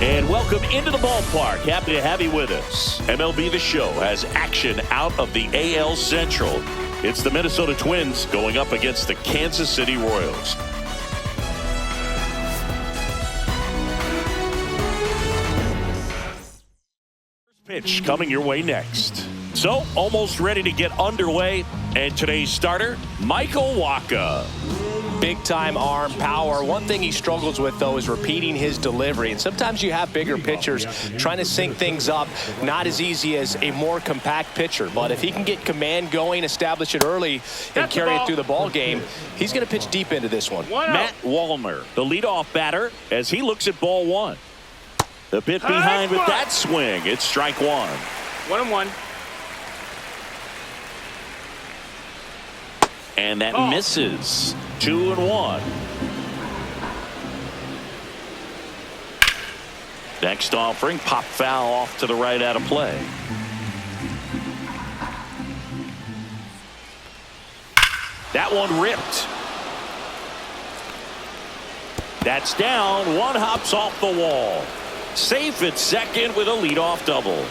And welcome into the ballpark. Happy to have you with us. MLB The Show has action out of the AL Central. It's the Minnesota Twins going up against the Kansas City Royals. First pitch coming your way next. So, almost ready to get underway. And today's starter, Michael Wacha. Big-time arm power. One thing he struggles with, though, is repeating his delivery. And sometimes you have bigger pitchers trying to sync things up. Not as easy as a more compact pitcher. But if he can get command going, establish it early, and carry it through the ball game, he's going to pitch deep into this one. Matt Wallner, the leadoff batter, as he looks at ball one. The bit behind with that swing. It's strike one. 1-1. And that misses. 2-1. Next offering, pop foul off to the right out of play. That one ripped. That's down. One hops off the wall. Safe at second with a leadoff double.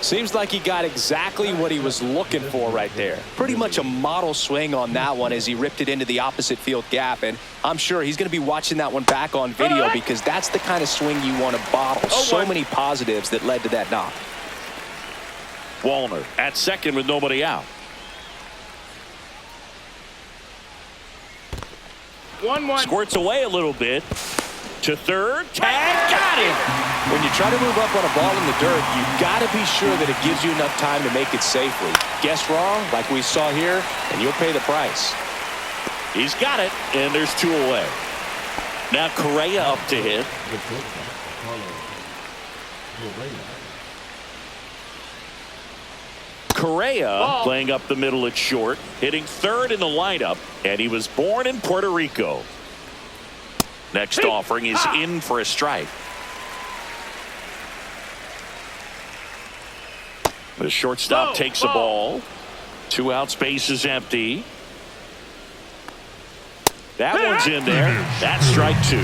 Seems like he got exactly what he was looking for right there. Pretty much a model swing on that one as he ripped it into the opposite field gap. And I'm sure he's going to be watching that one back on video because that's the kind of swing you want to bottle. So many positives that led to that knock. Wallner at second with nobody out. 1-1. Squirts away a little bit. To third. Tag. Got him. When you try to move up on a ball in the dirt, you've got to be sure that it gives you enough time to make it safely. Guess wrong, like we saw here, and you'll pay the price. He's got it, and there's two away. Now Correa up to hit. Correa playing up the middle at short, hitting third in the lineup, and he was born in Puerto Rico. Next offering is in for a strike. The shortstop takes the ball. 2 out, space is empty. That one's in there. That's strike 2.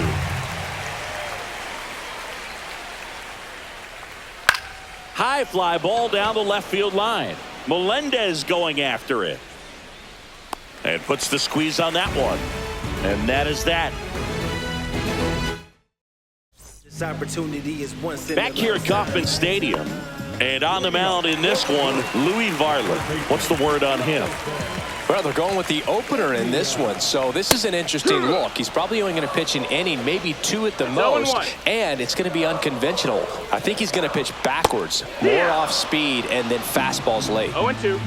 High fly ball down the left field line. Melendez going after it. And puts the squeeze on that one. And that is that. This opportunity is once in back here at Kauffman Stadium, and on the mound in this one, Louis Varland. What's the word on him? Well, they're going with the opener in this one, so this is an interesting look. He's probably only going to pitch an inning, maybe 2 at the most, and it's going to be unconventional. I think he's going to pitch backwards, more off speed, and then fastballs late. 0-2.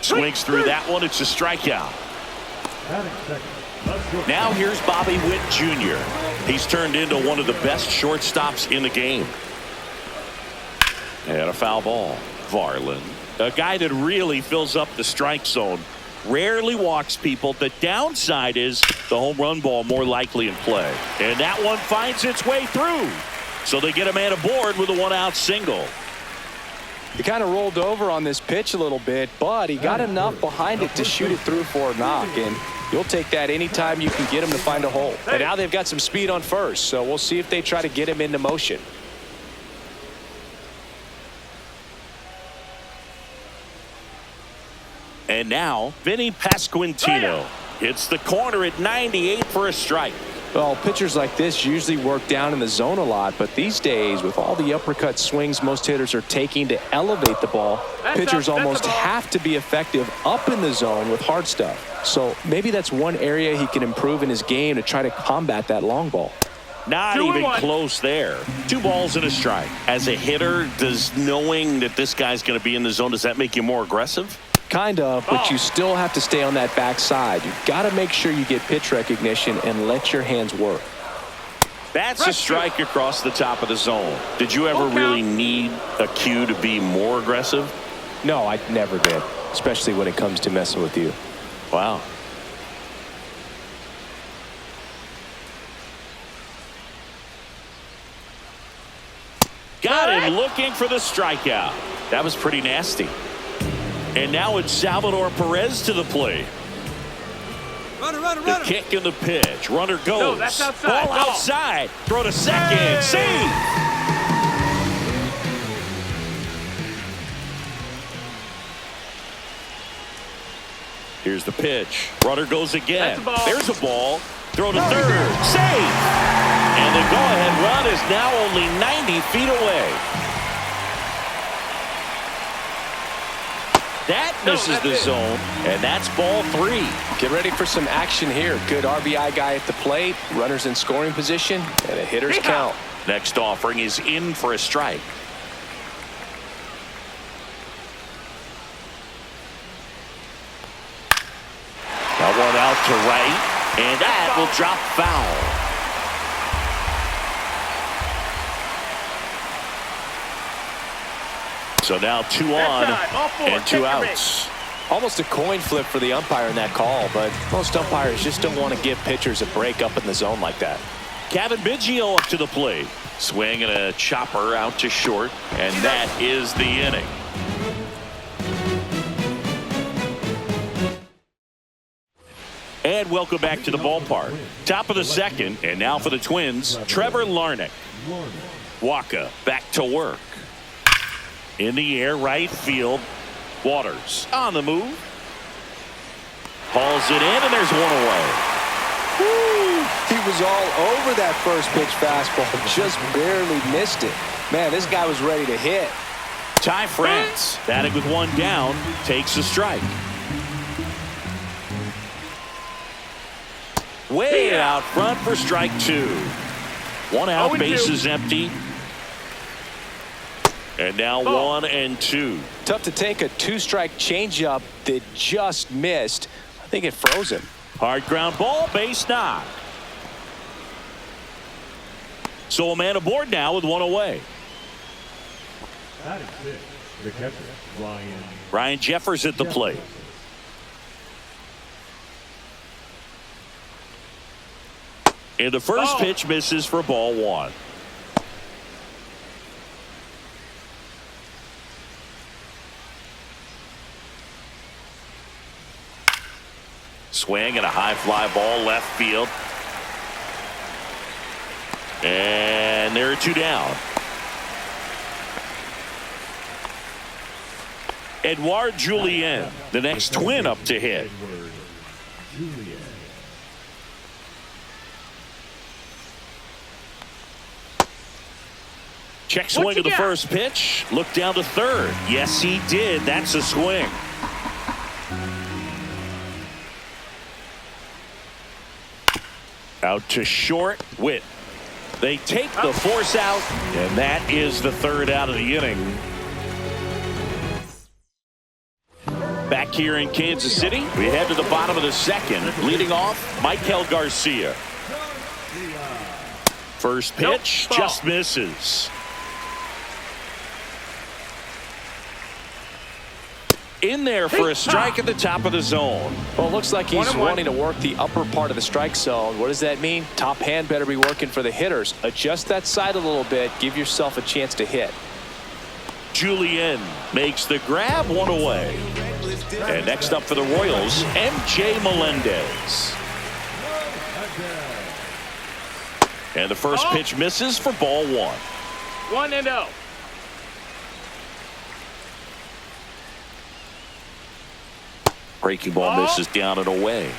Swings through that one. It's a strikeout. Now here's Bobby Witt Jr. He's turned into one of the best shortstops in the game. And a foul ball. Varland, a guy that really fills up the strike zone, rarely walks people. The downside is the home run ball more likely in play. And that one finds its way through. So they get a man aboard with a 1-out single. He kind of rolled over on this pitch a little bit, but he got enough behind it to shoot it through for a knock. And you'll take that anytime you can get him to find a hole. And now they've got some speed on first, so we'll see if they try to get him into motion. And now, Vinny Pasquantino hits the corner at 98 for a strike. Well, pitchers like this usually work down in the zone a lot, but these days, with all the uppercut swings most hitters are taking to elevate the ball, pitchers almost have to be effective up in the zone with hard stuff. So maybe that's one area he can improve in his game to try to combat that long ball. Not even close there. 2 balls and a strike. As a hitter, does knowing that this guy's going to be in the zone, does that make you more aggressive? Kind of, but you still have to stay on that backside. You've got to make sure you get pitch recognition and let your hands work. That's a strike across the top of the zone. Did you ever really need a cue to be more aggressive? No, I never did, especially when it comes to messing with you. Wow. Got him looking for the strikeout. That was pretty nasty. And now it's Salvador Perez to the plate. Runner. The kick and the pitch. Runner goes. No, that's outside. Ball No. outside. Throw to second. Hey. Save. Here's the pitch. Runner goes again. That's a ball. There's a ball. Throw to third. Save. And the go-ahead run is now only 90 feet away. That misses the zone, and that's ball 3. Get ready for some action here. Good RBI guy at the plate. Runners in scoring position, and a hitter's count. Next offering is in for a strike. That one out to right, and that will drop foul. So now 2 on and 2 outs. Almost a coin flip for the umpire in that call, but most umpires just don't want to give pitchers a break up in the zone like that. Kevin Biggio up to the plate. Swing and a chopper out to short, and that is the inning. And welcome back to the ballpark. Top of the second, and now for the Twins, Trevor Larnach. Waka back to work. In the air, right field. Waters on the move. Hauls it in, and there's one away. Woo! He was all over that first pitch fastball, just barely missed it. Man, this guy was ready to hit. Ty France, batting with 1 down, takes a strike. Way out front for strike 2. 1 out, 0-2. bases empty. And now 1 and 2. Tough to take a 2-strike changeup that just missed. I think it froze him. Hard ground ball, base knock. So a man aboard now with 1 away. That is it. The catcher, Ryan Jeffers at the plate. And the first pitch misses for ball 1. Swing and a high fly ball left field. And there are 2 down. Edouard Julien, the next Twin up to hit. Check swing of the first pitch. Look down to third. Yes, he did. That's a swing. Out to short. Witt. They take the force out, and that is the 3rd out of the inning. Back here in Kansas City, we head to the bottom of the 2nd. Leading off, Michael Garcia. First pitch just misses. In there for a strike at the top of the zone. Well, it looks like he's wanting to work the upper part of the strike zone. What does that mean? Top hand better be working for the hitters. Adjust that side a little bit. Give yourself a chance to hit. Julien makes the grab, 1 away. And next up for the Royals, MJ Melendez. And the first pitch misses for ball 1. 1-0. Breaking ball misses down and away.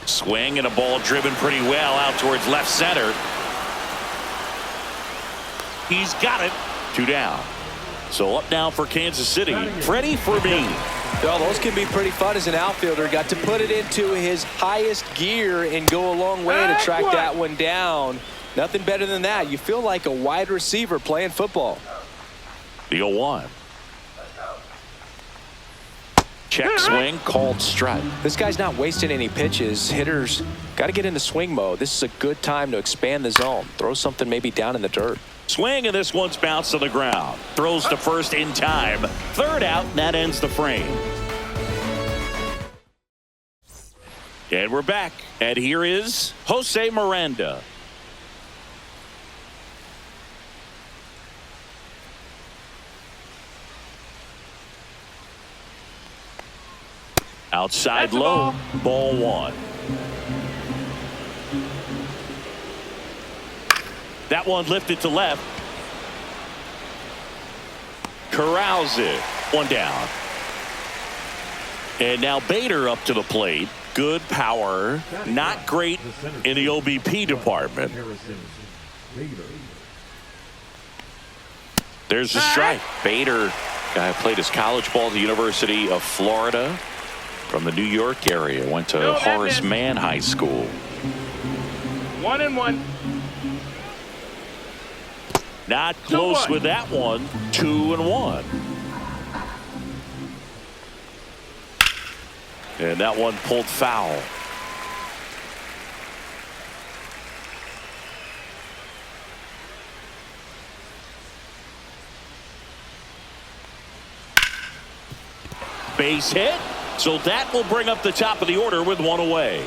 Swing and a ball driven pretty well out towards left center. He's got it. 2 down. So up now for Kansas City, Freddie Fermin. Well, those can be pretty fun as an outfielder. Got to put it into his highest gear and go a long way to track that one down. Nothing better than that. You feel like a wide receiver playing football. The 0-1. Check swing, called strike. This guy's not wasting any pitches. Hitters got to get into swing mode. This is a good time to expand the zone. Throw something maybe down in the dirt. Swing, and this one's bounced to the ground. Throws to first in time. 3rd out, and that ends the frame. And we're back. And here is Jose Miranda. Outside That's a low, ball one. That one lifted to left. Corrals it. One down. And now Bader up to the plate. Good power. Not great in the OBP department. There's the strike. Bader, guy played his college ball at the University of Florida from the New York area. Went to Horace Mann High School. 1-1. Not close with that one. 2-1. And that one pulled foul. Base hit. So that will bring up the top of the order with one away.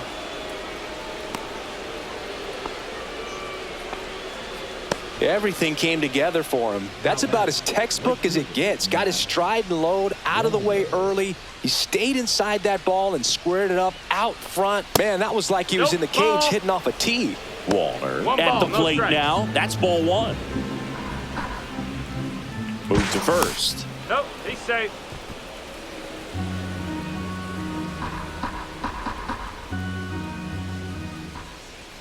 Everything came together for him. That's about as textbook as it gets. Got his stride and load out of the way early. He stayed inside that ball and squared it up out front. Man, that was like he was in the cage hitting off a tee. Warner at the plate now. That's ball one. Move to first. Nope, he's safe.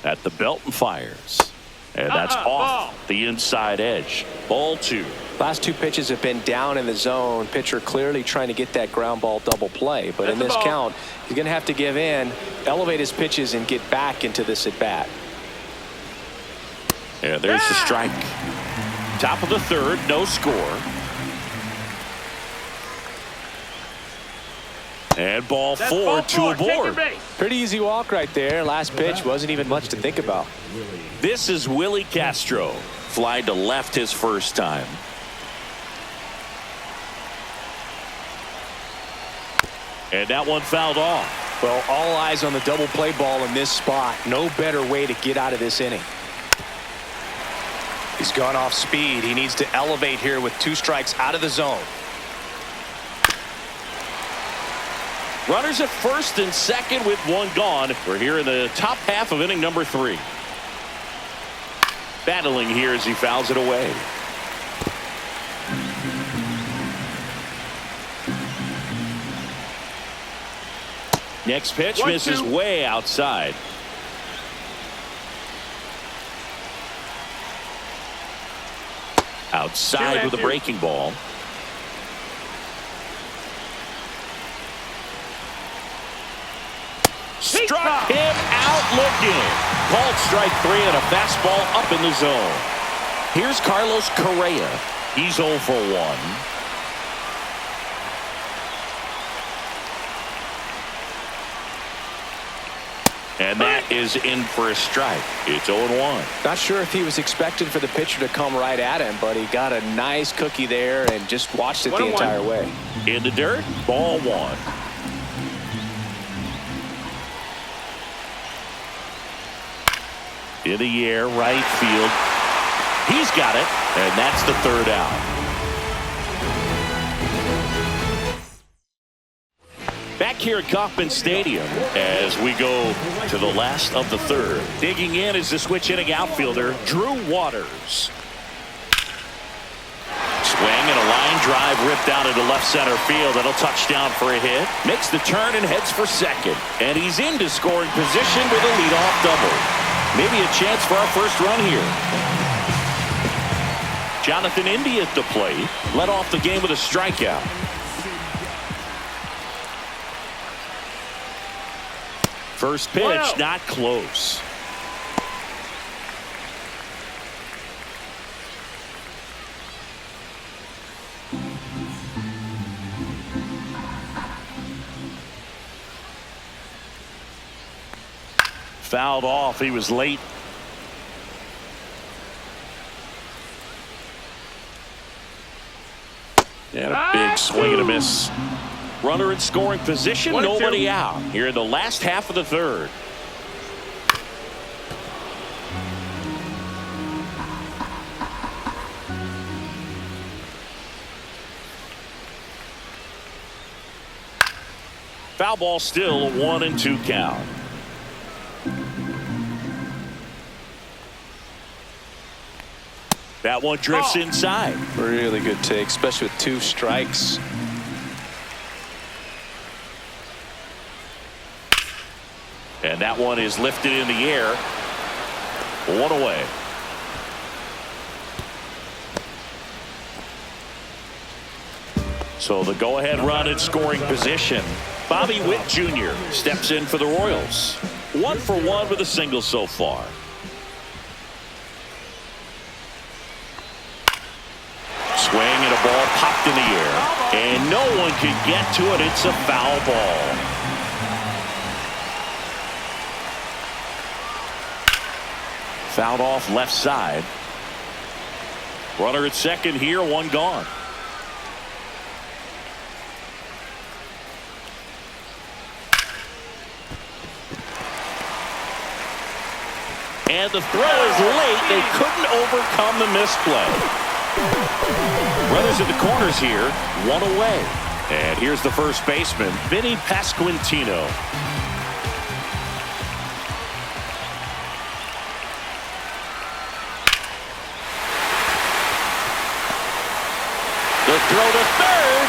At the belt and fires. And that's off the inside edge. Ball two. Last two pitches have been down in the zone. Pitcher clearly trying to get that ground ball double play. But in this count, he's going to have to give in, elevate his pitches, and get back into this at bat. Yeah, there's the strike. Top of the third, no score. And ball four, two aboard. Pretty easy walk right there. Last pitch wasn't even much to think about. This is Willie Castro. Flied to left his first time. And that one fouled off. Well, all eyes on the double play ball in this spot. No better way to get out of this inning. He's gone off speed. He needs to elevate here with two strikes out of the zone. Runners at first and second with one gone. We're here in the top half of inning number 3. Battling here as he fouls it away. Next pitch misses way outside. Outside with a breaking ball. Struck him out looking. Called strike 3 and a fastball up in the zone. Here's Carlos Correa. He's 0 for 1. And that is in for a strike. It's 0-1. Not sure if he was expected for the pitcher to come right at him, but he got a nice cookie there and just watched it the entire way. In the dirt, ball 1. In the air, right field. He's got it, and that's the third out. Back here at Kauffman Stadium as we go to the last of the third. Digging in is the switch hitting outfielder, Drew Waters. Swing and a line drive ripped out into left center field. That'll touch down for a hit. Makes the turn and heads for second. And he's into scoring position with a leadoff double. Maybe a chance for our first run here. Jonathan Indy at the plate. Led off the game with a strikeout. First pitch, not close. Fouled off. He was late. And a big swing and a miss. Runner in scoring position, nobody out. Here in the last half of the third. Foul ball, still a 1-2 count. That one drifts inside. Really good take, especially with 2 strikes. And that one is lifted in the air. 1 away. So the go-ahead run in scoring position. Bobby Witt Jr. steps in for the Royals. 1 for 1 with a single so far. Swing and a ball popped in the air. And no one can get to it. It's a foul ball. Fouled off left side. Runner at second here, 1 gone. And the throw is late. They couldn't overcome the misplay. Runners at the corners here, 1 away. And here's the first baseman, Vinny Pasquantino. The throw to third.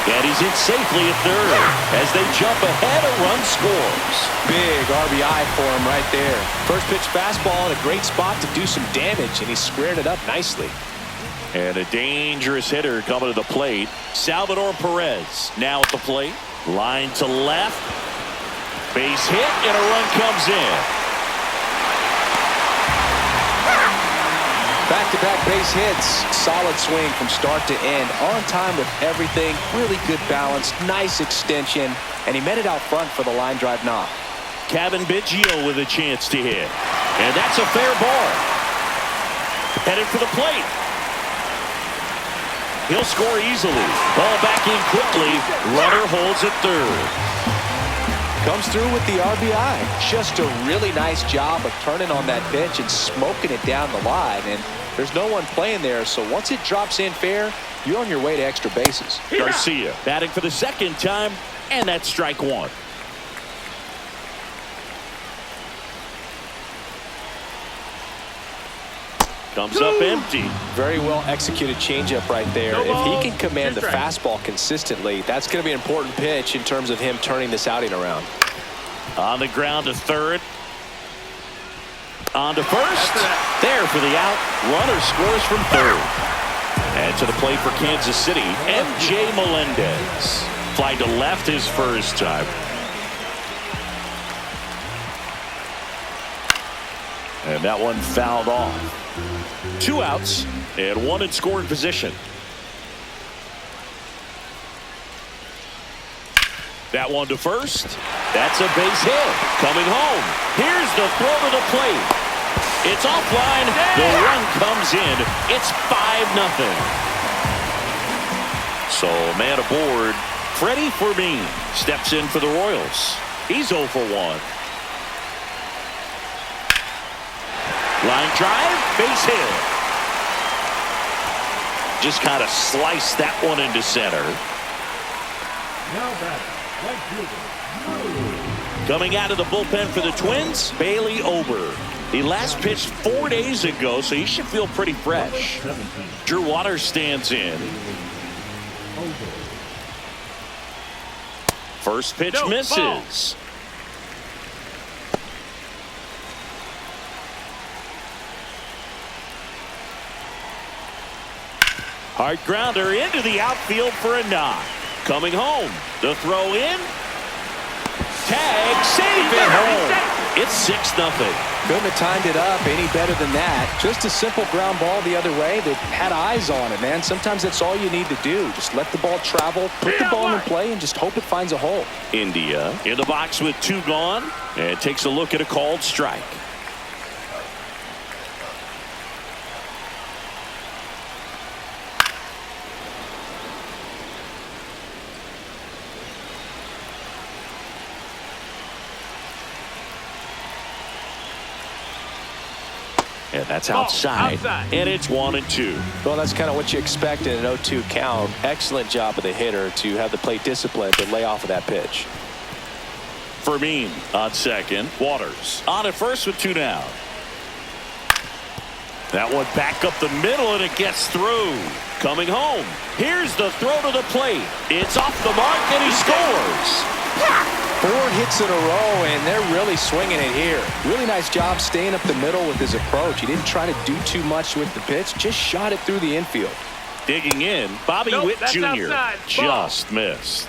And he's in safely at third. As they jump ahead, a run scores. Big RBI for him right there. First pitch fastball in a great spot to do some damage, and he squared it up nicely. And a dangerous hitter coming to the plate. Salvador Perez now at the plate. Line to left. Base hit, and a run comes in. Back-to-back base hits. Solid swing from start to end. On time with everything. Really good balance. Nice extension. And he met it out front for the line drive knock. Kevin Biggio with a chance to hit. And that's a fair ball. Headed for the plate. He'll score easily. Ball back in quickly. Runner holds at third. Comes through with the RBI. Just a really nice job of turning on that pitch and smoking it down the line. And there's no one playing there, so once it drops in fair, you're on your way to extra bases. Garcia batting for the second time, and that's strike 1. Comes up empty. Very well executed changeup right there. If he can command the fastball consistently, that's going to be an important pitch in terms of him turning this outing around. On the ground to third. On to first. There for the out. Runner scores from third. And to the plate for Kansas City, MJ Melendez. Fly to left his first time. And that one fouled off. 2 outs and 1 in scoring position. That one to first. That's a base hit. Coming home. Here's the throw to the plate. It's offline. The run comes in. It's 5-0. So man aboard. Freddie Fermin steps in for the Royals. He's 0 for 1. Line drive, base hit. Just kind of sliced that one into center. Now back, right fielder. Coming out of the bullpen for the Twins, Bailey Ober. He last pitched 4 days ago, so he should feel pretty fresh. Drew Waters stands in. First pitch misses. Hard grounder into the outfield for a knock. Coming home. The throw in. Tag. Save it home. It's 6-0. Couldn't have timed it up any better than that. Just a simple ground ball the other way. They had eyes on it, man. Sometimes that's all you need to do. Just let the ball travel, put the ball in play, and just hope it finds a hole. India in the box with 2 gone. And takes a look at a called strike. And that's outside. And it's 1-2. Well, that's kind of what you expect in an 0-2 count. Excellent job of the hitter to have the plate discipline to lay off of that pitch. Fermin on second. Waters on at first with 2 down. That one back up the middle, and it gets through. Coming home. Here's the throw to the plate. It's off the mark, and he scores. 4 hits in a row, and they're really swinging it here. Really nice job staying up the middle with his approach. He didn't try to do too much with the pitch, just shot it through the infield. Digging in, Bobby Witt Jr. just missed.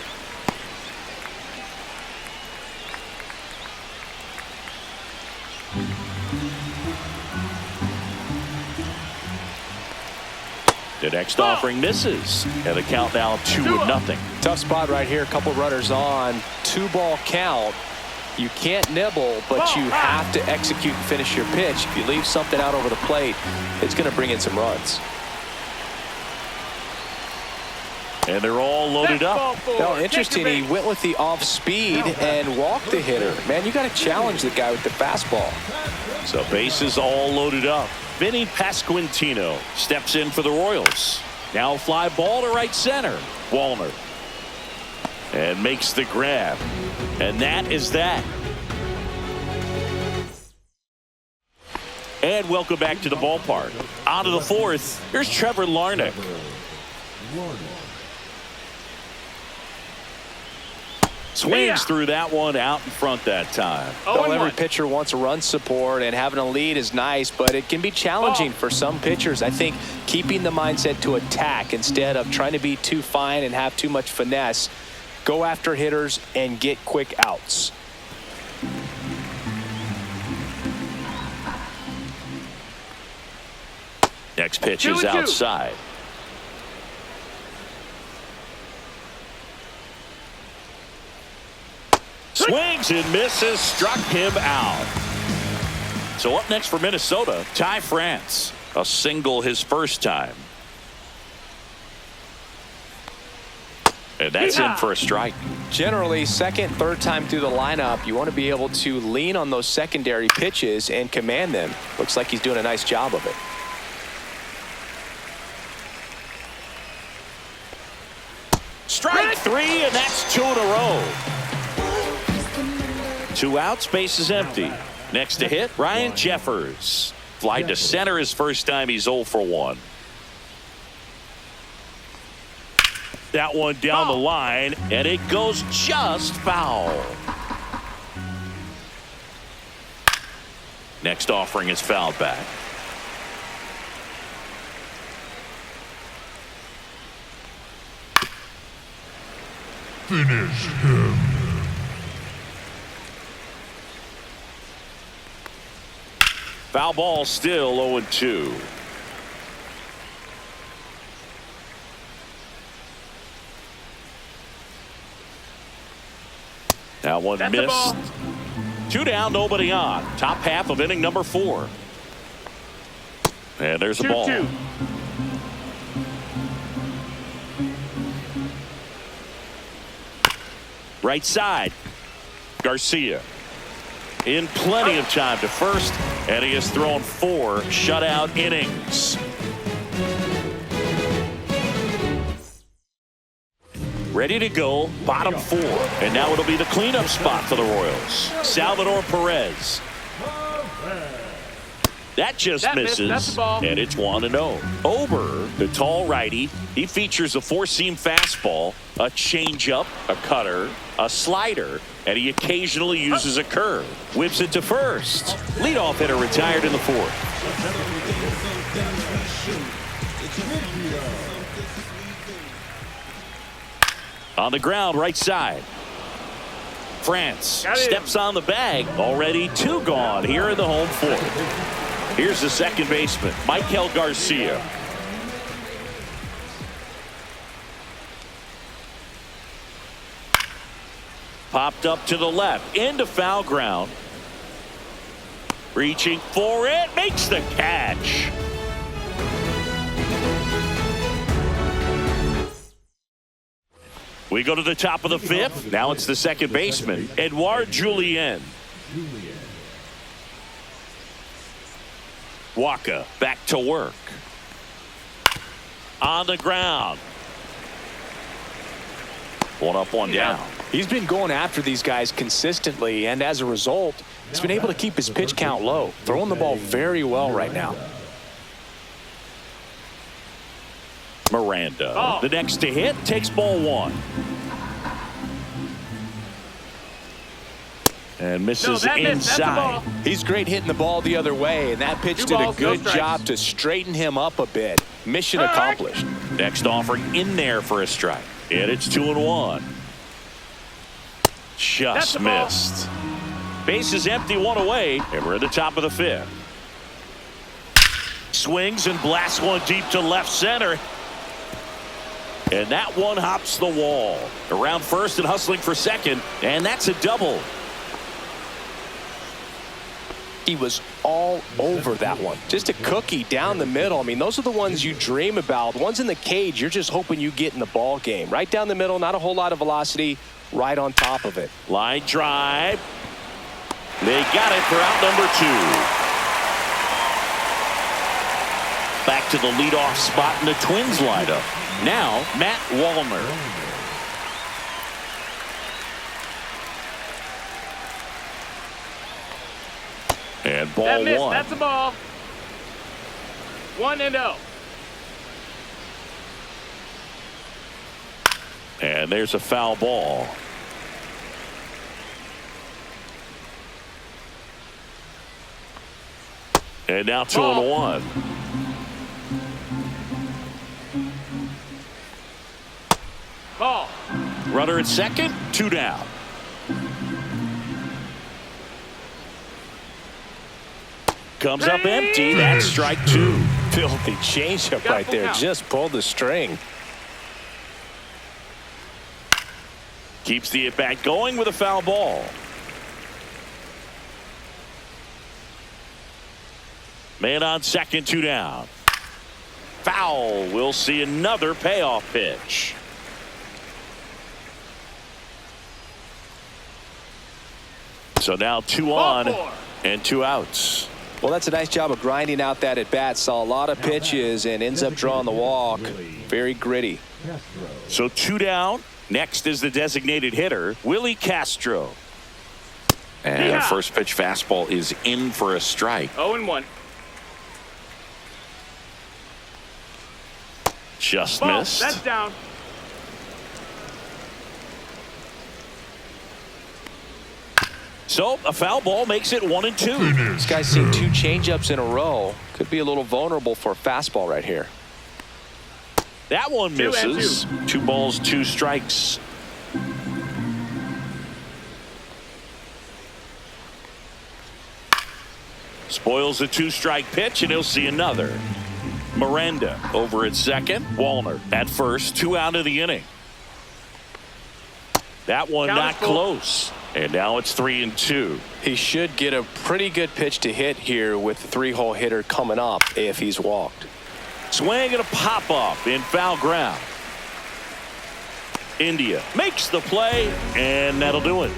The next offering misses, and the count now 2-0. Tough spot right here. A couple runners on. 2-ball count. You can't nibble, but you have to execute and finish your pitch. If you leave something out over the plate, it's going to bring in some runs. And they're all loaded up. Now, interesting, he went with the off speed and walked the hitter. Man, you got to challenge the guy with the fastball. So bases all loaded up. Vinny Pasquantino steps in for the Royals. Now fly ball to right center. Wallner. And makes the grab. And that is that. And welcome back to the ballpark. On to the 4th. Here's Trevor Larnach. Swings through that one out in front that time. Well, every pitcher wants run support, and having a lead is nice, but it can be challenging for some pitchers. I think keeping the mindset to attack instead of trying to be too fine and have too much finesse. Go after hitters and get quick outs. Next pitch is outside. Swings and misses, struck him out. So up next for Minnesota, Ty France. A single his first time. And that's in for a strike. Generally, second, third time through the lineup, you want to be able to lean on those secondary pitches and command them. Looks like he's doing a nice job of it. Strike 3, and that's 2 in a row. 2 outs, base is empty. Next to hit, Ryan Jeffers. Fly to center his first time. He's 0 for 1. That one down the line, and it goes just foul. Next offering is fouled back. Finish him. Foul ball, still 0-2. That one missed. 2 down, nobody on. Top half of inning number 4. And there's the ball. 2-2. Right side. Garcia. In plenty of time to first, and he has thrown 4 shutout innings. Ready to go, bottom 4. And now it'll be the cleanup spot for the Royals. Salvador Perez. That just misses, and it's 1-0. Ober, the tall righty, he features a 4-seam fastball, a changeup, a cutter, a slider, and he occasionally uses a curve. Whips it to first. Leadoff hitter retired in the 4th. On the ground, right side. France steps on the bag. Already 2 gone here in the home 4th. Here's the second baseman, Michael Garcia. Popped up to the left, into foul ground. Reaching for it, makes the catch. We go to the top of the 5th. Now it's the second baseman, Edouard Julien. Waka back to work. On the ground. One up, one down. He's been going after these guys consistently, and as a result, he's been able to keep his pitch count low, throwing the ball very well right now. Miranda, the next to hit, takes ball one. And misses inside. He's great hitting the ball the other way, and that pitch did a good job to straighten him up a bit. Mission accomplished. Next offering in there for a strike. And it's 2-1. Just missed. Base is empty, one away, and we're at the top of the fifth. Swings and blasts one deep to left center. And that one hops the wall. Around first and hustling for second, and that's a double. He was all over that one. Just a cookie down the middle. I mean, those are the ones you dream about. Ones in the cage, you're just hoping you get in the ball game. Right down the middle, not a whole lot of velocity, right on top of it. Line drive. They got it for out number two. Back to the leadoff spot in the Twins lineup. Now, Matt Wallner. And ball one. That's a ball. 1-0. And there's a foul ball. And now 2-1. Ball. Runner at second, 2 down. Comes up empty. That's strike 2. Filthy changeup right there. Just pulled the string. Keeps the at-bat going with a foul ball. Man on second, 2 down. Foul. We'll see another payoff pitch. So now 2 on and 2 outs. Well, that's a nice job of grinding out that at-bat. Saw a lot of pitches and ends up drawing the walk. Very gritty. So 2 down. Next is the designated hitter, Willie Castro. And the first pitch fastball is in for a strike. 0-1. Just Ball. missed. That's down. So a foul ball makes it 1-2. This guy's seen 2 changeups in a row. Could be a little vulnerable for a fastball right here. That one misses. 2 balls, 2 strikes. Spoils the 2-strike pitch, and he'll see another. Miranda over at second. Wallner at first. 2 out of the inning. That one not close. And now it's 3-2. He should get a pretty good pitch to hit here with the 3-hole hitter coming up if he's walked. Swing and a pop-up in foul ground. India makes the play, and that'll do it.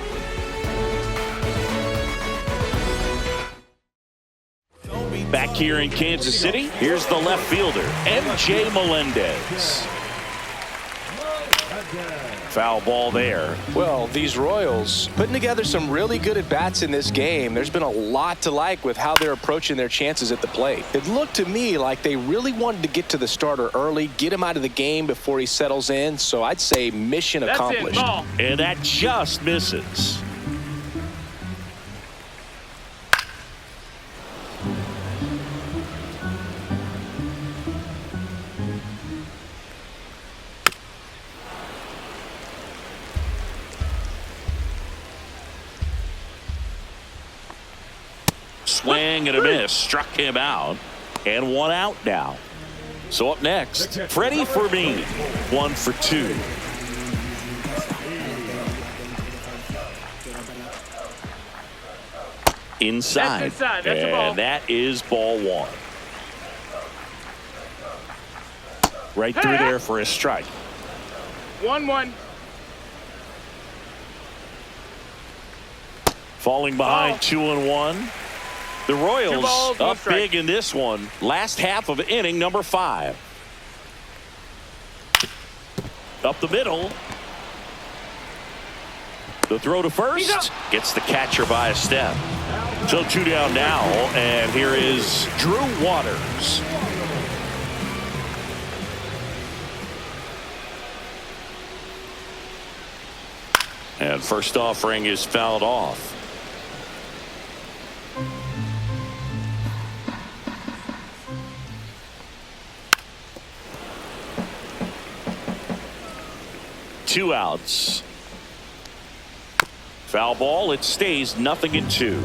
Back here in Kansas City, here's the left fielder, MJ Melendez. Foul ball there. Well, these Royals putting together some really good at-bats in this game. There's been a lot to like with how they're approaching their chances at the plate. It looked to me like they really wanted to get to the starter early, get him out of the game before he settles in. So I'd say mission accomplished. And that just misses. Swing and a miss, struck him out, and 1 out now. So up next, Freddie Fermin, 1 for 2. Inside. That's a ball. And that is ball 1. Right through there for a strike. 1-1. Falling behind 2-1. The Royals balls, one up strike. big in this one. Last half of inning number 5. Up the middle. The throw to first. Gets the catcher by a step. So 2 down now. And here is Drew Waters. And first offering is fouled off. Two outs. Foul ball. It stays 0-2.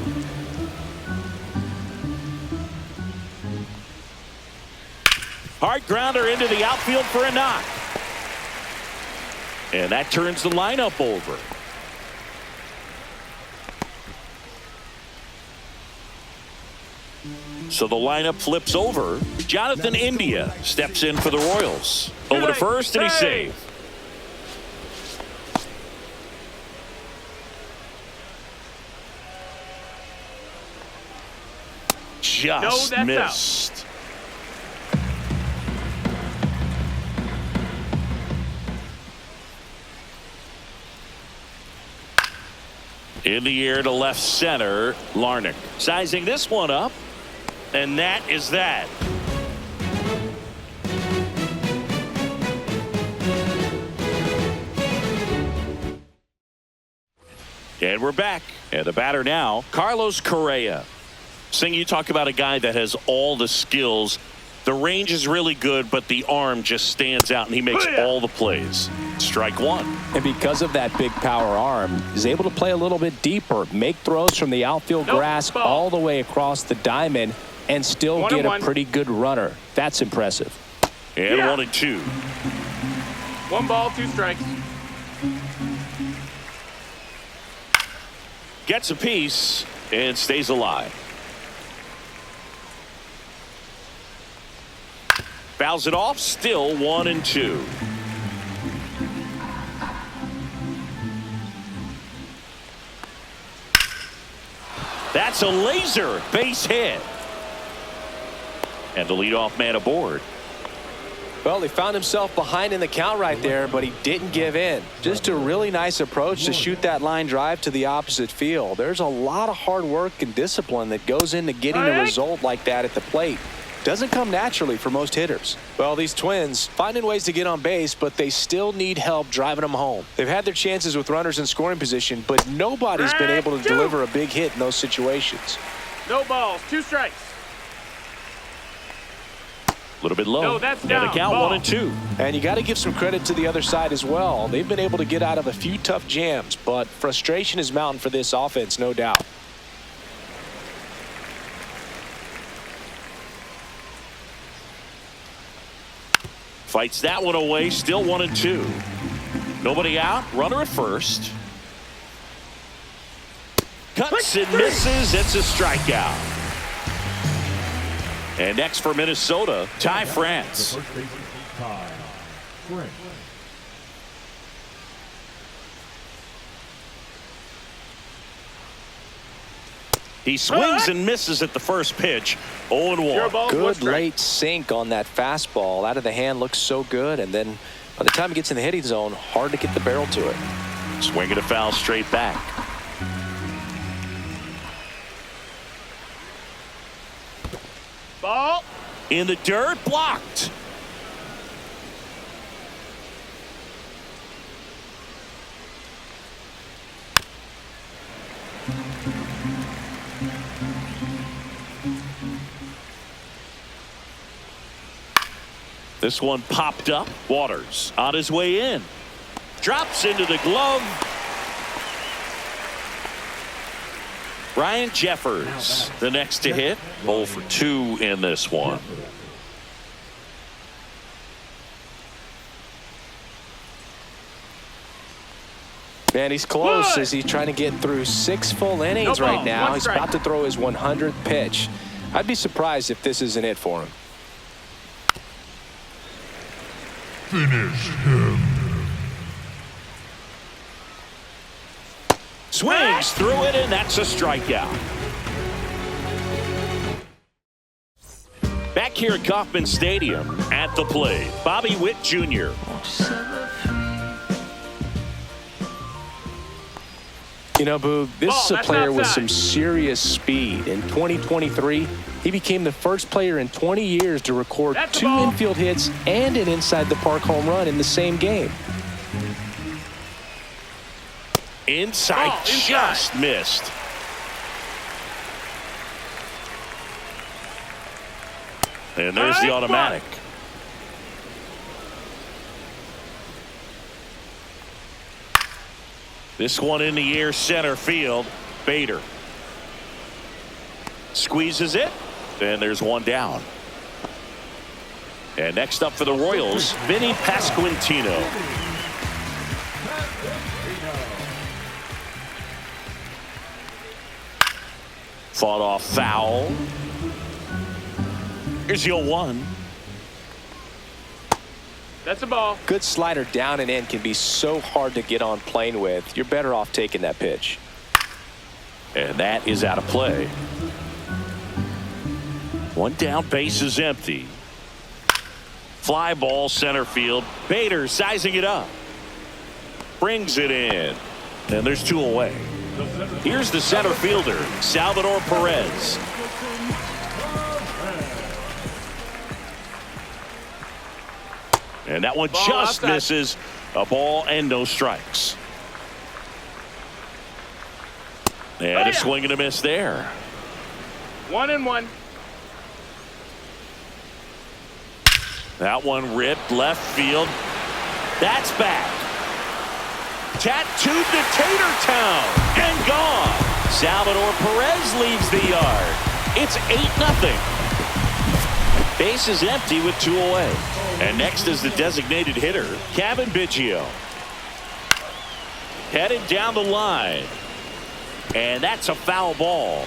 Hard grounder into the outfield for a knock. And that turns the lineup over. So the lineup flips over. Jonathan India steps in for the Royals. Over to first, and he's safe. Just missed. In the air to left center, Larnach sizing this one up, and that is that. And we're back. And the batter now, Carlos Correa. Sing, you talk about a guy that has all the skills. The range is really good, but the arm just stands out, and he makes all the plays. Strike one. And because of that big power arm, he's able to play a little bit deeper, make throws from the outfield grass all the way across the diamond, and still get a pretty good runner. That's impressive. And 1-2. 1 ball, 2 strikes. Gets a piece and stays alive. Fouls it off, still 1-2. That's a laser base hit. And the leadoff man aboard. Well, he found himself behind in the count right there, but he didn't give in. Just a really nice approach to shoot that line drive to the opposite field. There's a lot of hard work and discipline that goes into getting a result like that at the plate. Doesn't come naturally for most hitters. Well, these Twins finding ways to get on base, but they still need help driving them home. They've had their chances with runners in scoring position, but nobody's been able to deliver a big hit in those situations. No balls, 2 strikes. A little bit low. No, that's down. And the count Ball. 1-2. And you got to give some credit to the other side as well. They've been able to get out of a few tough jams, but frustration is mounting for this offense, no doubt. Fights that one away, still 1-2. Nobody out, runner at first. Cuts and misses, it's a strikeout. And next for Minnesota, Ty France. The first baseman, Ty France. He swings and misses at the first pitch. 0-1. Good late sink on that fastball. Out of the hand, looks so good. And then by the time he gets in the hitting zone, hard to get the barrel to it. Swing and a foul straight back. Ball. In the dirt, blocked. This one popped up. Waters on his way in. Drops into the glove. Ryan Jeffers, the next to hit. 0 for 2 in this one. Man, he's close as he's trying to get through 6 full innings right now. He's about to throw his 100th pitch. I'd be surprised if this isn't it for him. Finish him. Swings through it, and that's a strikeout. here at Kauffman Stadium. At the plate, Bobby Witt Jr. You know, Boog, this is a player with some serious speed. In 2023, he became the first player in 20 years to record 2 infield hits and an inside-the-park home run in the same game. Inside, just missed. And there's the automatic. This one in the air, center field. Bader squeezes it, and there's one down. And next up for the Royals, Vinny Pasquantino. Fought off foul. Here's the 0-1. That's a ball. Good slider down and in can be so hard to get on plane with. You're better off taking that pitch. And that is out of play. One down, base is empty. Fly ball, center field. Bader sizing it up. Brings it in. And there's 2 away. Here's the center fielder, Salvador Perez. And that one just misses. A ball and no strikes. And a swing and a miss there. 1-1. That one ripped left field. That's back. Tattooed to Tatertown and gone. Salvador Perez leaves the yard. It's 8-0. Base is empty with 2 away. And next is the designated hitter, Kevin Biggio. Headed down the line. And that's a foul ball.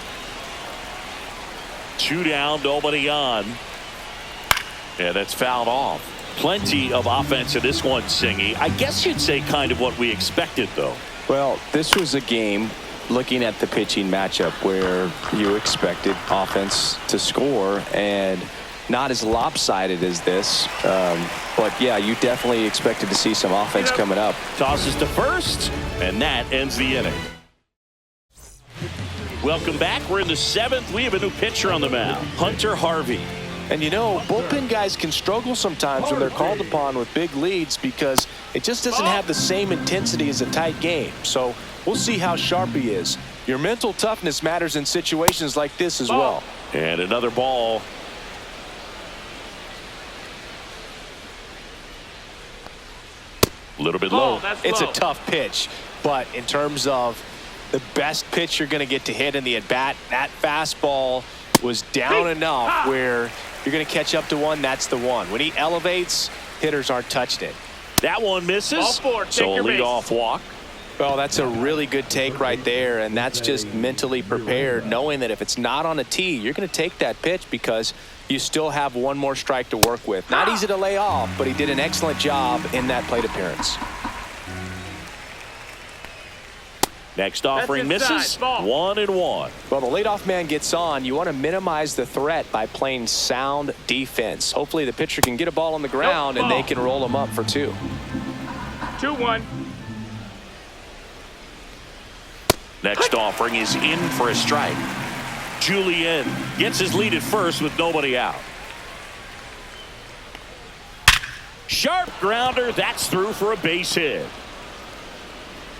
2 down, nobody on. And that's fouled off. Plenty of offense in this one, Singy. I guess you'd say kind of what we expected, though. Well, this was a game, looking at the pitching matchup, where you expected offense to score, and not as lopsided as this. But, yeah, you definitely expected to see some offense coming up. Tosses to first, and that ends the inning. Welcome back. We're in the 7th. We have a new pitcher on the mound, Hunter Harvey. And, you know, bullpen guys can struggle sometimes when they're called upon with big leads because it just doesn't have the same intensity as a tight game. So we'll see how sharp he is. Your mental toughness matters in situations like this as well. And another ball. A little bit low. It's a tough pitch, but in terms of the best pitch you're going to get to hit in the at-bat, that fastball was down enough where you're going to catch up to one. That's the one. When he elevates, hitters aren't touching it. That one misses. Ball 4, so a leadoff walk. Well, that's a really good take right there, and that's just mentally prepared, knowing that if it's not on a tee, you're going to take that pitch because you still have one more strike to work with. Not easy to lay off, but he did an excellent job in that plate appearance. Next offering misses. 1-1. Well, the leadoff man gets on. You want to minimize the threat by playing sound defense. Hopefully the pitcher can get a ball on the ground and they can roll him up for 2. 2-1. Next offering is in for a strike. Julian gets his lead at first with nobody out. Sharp grounder. That's through for a base hit.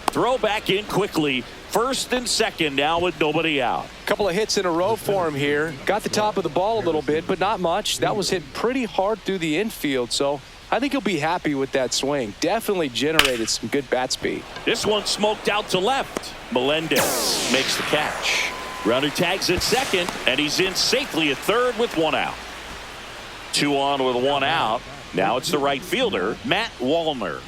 Throw back in quickly. First and second now with nobody out. Couple of hits in a row for him here. Got the top of the ball a little bit, but not much. That was hit pretty hard through the infield, so I think he'll be happy with that swing. Definitely generated some good bat speed. This one smoked out to left. Melendez makes the catch. Runner tags at second, and he's in safely at third with 1 out. 2 on with 1 out. Now it's the right fielder, Matt Wallner.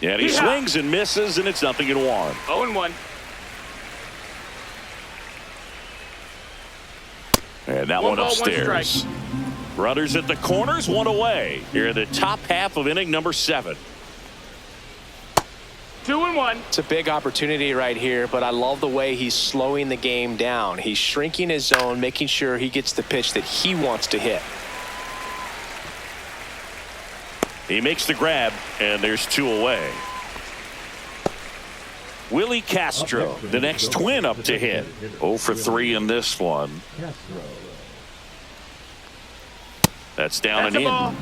And he swings and misses, and it's 0-1. 0-1. And that one upstairs. Runners at the corners, 1 away. Here in the top half of inning number 7. 2-1. It's a big opportunity right here, but I love the way he's slowing the game down. He's shrinking his zone, making sure he gets the pitch that he wants to hit. He makes the grab, and there's 2 away. Willie Castro, the next twin up to hit. 0 for 3 in this one. That's down That's and a in. ball.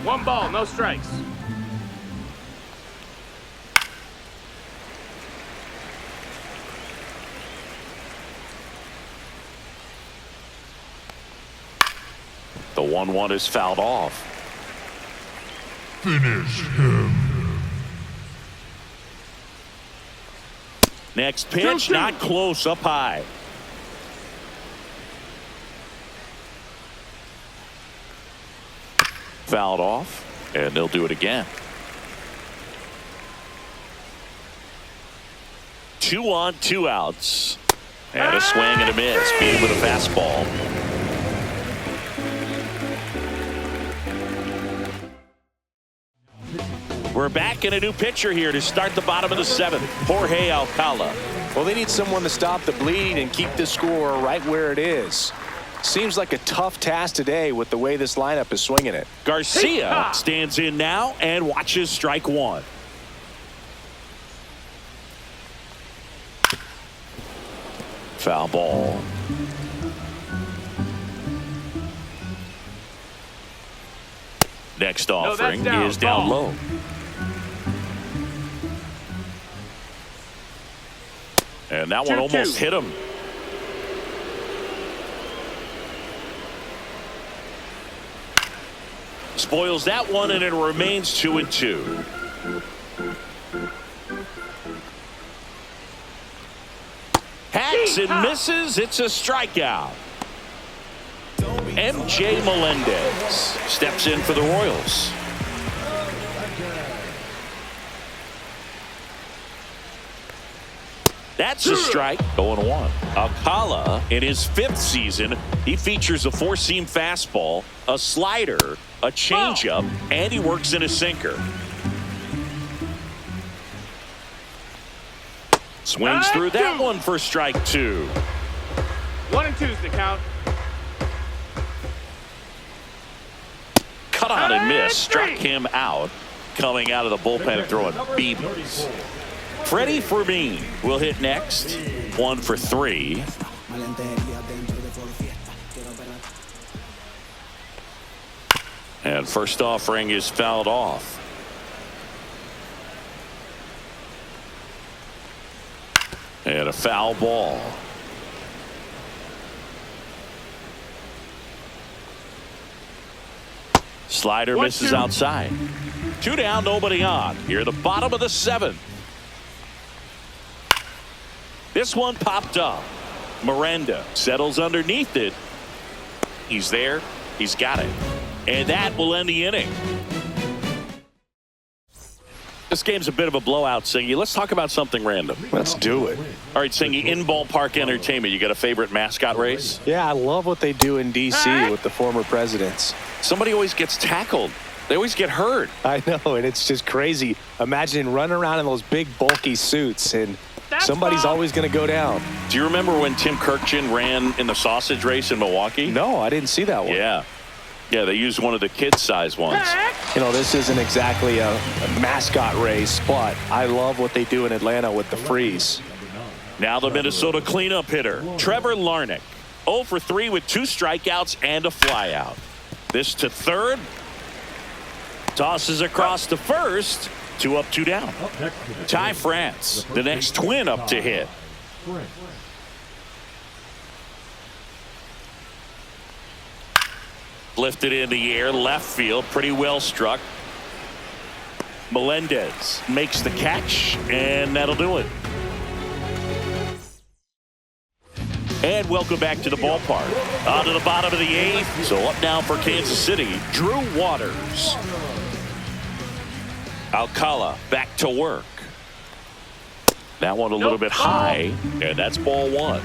1 ball, no strikes. The 1-1 is fouled off. Finish him. Next pitch, not close, up high. Fouled off, and they'll do it again. 2 on, 2 outs. And a swing and a miss. Beat him with a fastball. We're back in a new pitcher here to start the bottom of the 7th. Jorge Alcala. Well, they need someone to stop the bleed and keep the score right where it is. Seems like a tough task today with the way this lineup is swinging it. Garcia stands in now and watches strike 1. Foul ball. Next offering is down low. And that one almost hit him. Spoils that one, and it remains 2-2. Hacks and misses. It's a strikeout. MJ Melendez steps in for the Royals. That's a strike. 0-1. Alcala, in his 5th season, he features a 4-seam fastball, a slider, a changeup, and he works in a sinker. Swings through that one for strike 2. 1 and 2's the count. Cut on and miss. Struck him out. Coming out of the bullpen and throwing BBs. Freddie Fermin will hit next. 1 for 3. And first offering is fouled off. And a foul ball. Slider misses outside. 2 down, nobody on. Here at the bottom of the 7th. This one popped up. Miranda settles underneath it. He's there. He's got it. And that will end the inning. This game's a bit of a blowout, Singy. Let's talk about something random. Let's do it. All right, Singy, in ballpark entertainment, you got a favorite mascot race? Yeah, I love what they do in D.C. with the former presidents. Somebody always gets tackled. They always get hurt. I know, and it's just crazy. Imagine running around in those big, bulky suits, and somebody's always going to go down. Do you remember when Tim Kirkchin ran in the sausage race in Milwaukee? No, I didn't see that one. Yeah. Yeah, they used one of the kid-size ones. You know, this isn't exactly a mascot race, but I love what they do in Atlanta with the freeze. Now the Minnesota cleanup hitter, Trevor Larnach. 0 for 3 with 2 strikeouts and a flyout. This to third. Tosses across to first. 2 up, 2 down. Ty France, the next twin up to hit. Lifted in the air, left field, pretty well struck. Melendez makes the catch, and that'll do it. And welcome back to the ballpark. On to the bottom of the 8th. So up now for Kansas City, Drew Waters. Alcala back to work. That one a little bit high, and that's ball 1.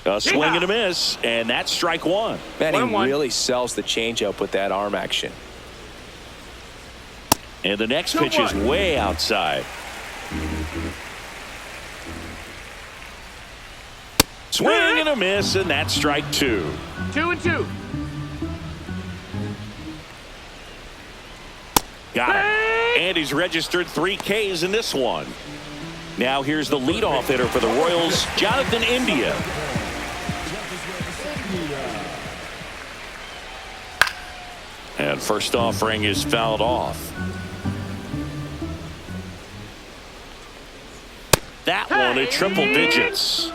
A swing and a miss, and that's strike one. Man, he really sells the changeup with that arm action. And the next pitch is way outside. Swing and a miss, and that's strike two. 2-2. Got it. And he's registered 3 Ks in this one. Now here's the leadoff hitter for the Royals, Jonathan India. And first offering is fouled off. That one at triple digits.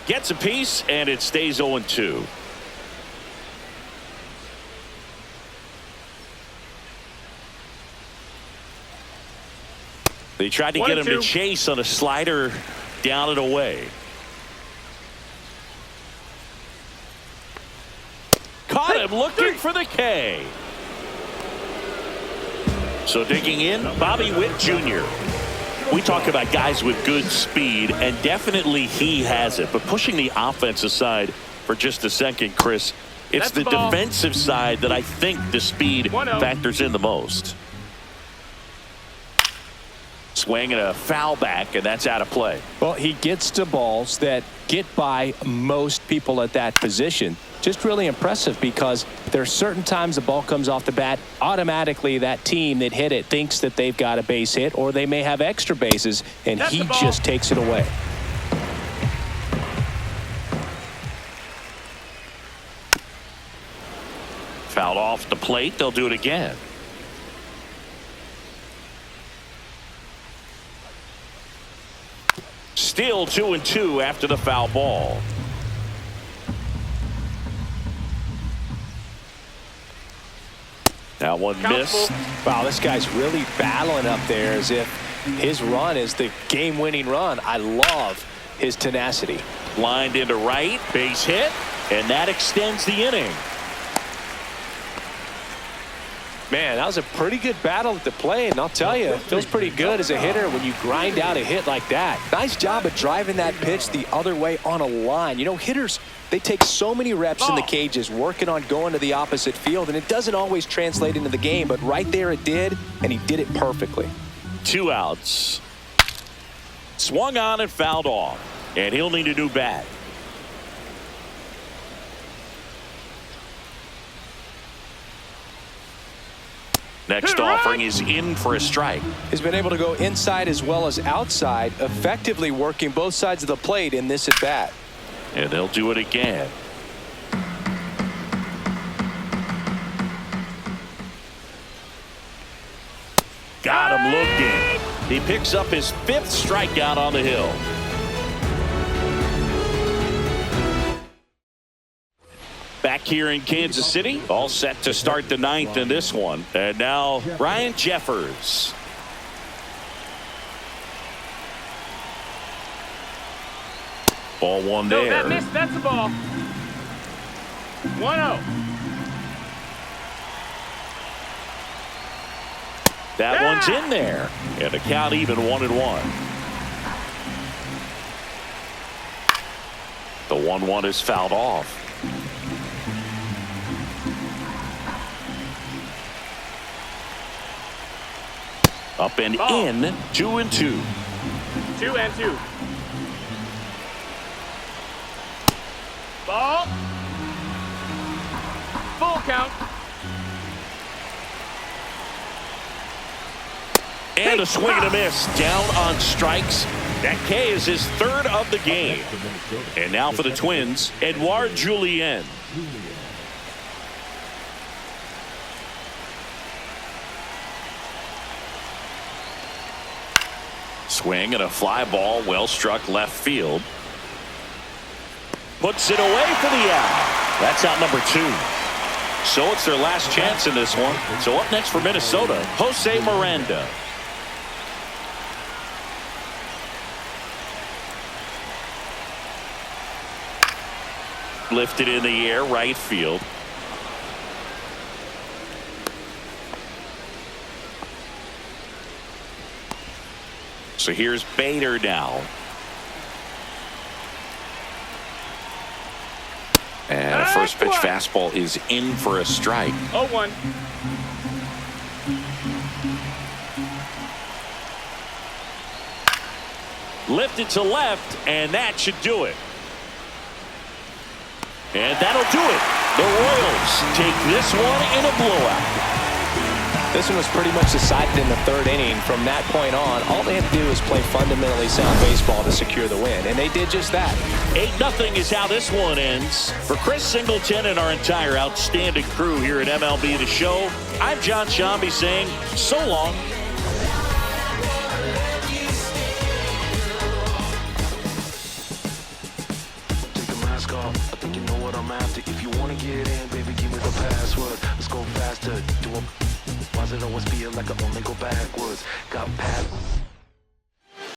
Gets a piece, and it stays 0-2. They tried to get him to chase on a slider down and away. Caught him looking for the K. So digging in, Bobby Witt Jr. We talk about guys with good speed, and definitely he has it. But pushing the offensive side for just a second, Chris, it's the defensive side that I think the speed factors in the most. Swing and a foul back, and that's out of play. Well, he gets to balls that get by most people at that position. Just really impressive, because there are certain times the ball comes off the bat, automatically that team that hit it thinks that they've got a base hit, or they may have extra bases, and he just takes it away. Fouled off the plate. They'll do it again. Still 2-2 after the foul ball. That one missed. Wow, this guy's really battling up there as if his run is the game-winning run. I love his tenacity. Lined into right, base hit, and that extends the inning. Man, that was a pretty good battle at the plate, and I'll tell you, it feels pretty good as a hitter when you grind out a hit like that. Nice job of driving that pitch the other way on a line. You know, hitters, they take so many reps in the cages working on going to the opposite field, and it doesn't always translate into the game, but right there it did, and he did it perfectly. 2 outs. Swung on and fouled off, and he'll need a new bat. Next offering is in for a strike. He's been able to go inside as well as outside, effectively working both sides of the plate in this at bat. And they'll do it again. Got him looking. He picks up his 5th strikeout on the hill. Back here in Kansas City, all set to start the 9th in this one. And now Ryan Jeffers. Ball one there. No, that missed. That's the ball. 1-0. That one's in there. And the count even 1-1. The 1-1 is fouled off. Up and in, 2-2. 2-2. Ball. Full count. And a swing and a miss. Down on strikes. That K is his 3rd of the game. And now for the Twins, Edouard Julien. Swing and a fly ball, well struck left field. Puts it away for the out. That's out number 2. So it's their last chance in this one. So up next for Minnesota, Jose Miranda. Lifted in the air, right field. So here's Bader now. And a first pitch fastball is in for a strike. 0-1. Lifted to left, and that should do it. And that'll do it. The Royals take this one in a blowout. This one was pretty much decided in the third inning. From that point on, all they had to do was play fundamentally sound baseball to secure the win, and they did just that. 8-0 is how this one ends. For Chris Singleton and our entire outstanding crew here at MLB The Show, I'm John Shambi saying so long. Take the mask off. I think you know what I'm after. If you want to get in, baby, give me the password. Let's go faster. Why does it always feel like I only go backwards? Got past.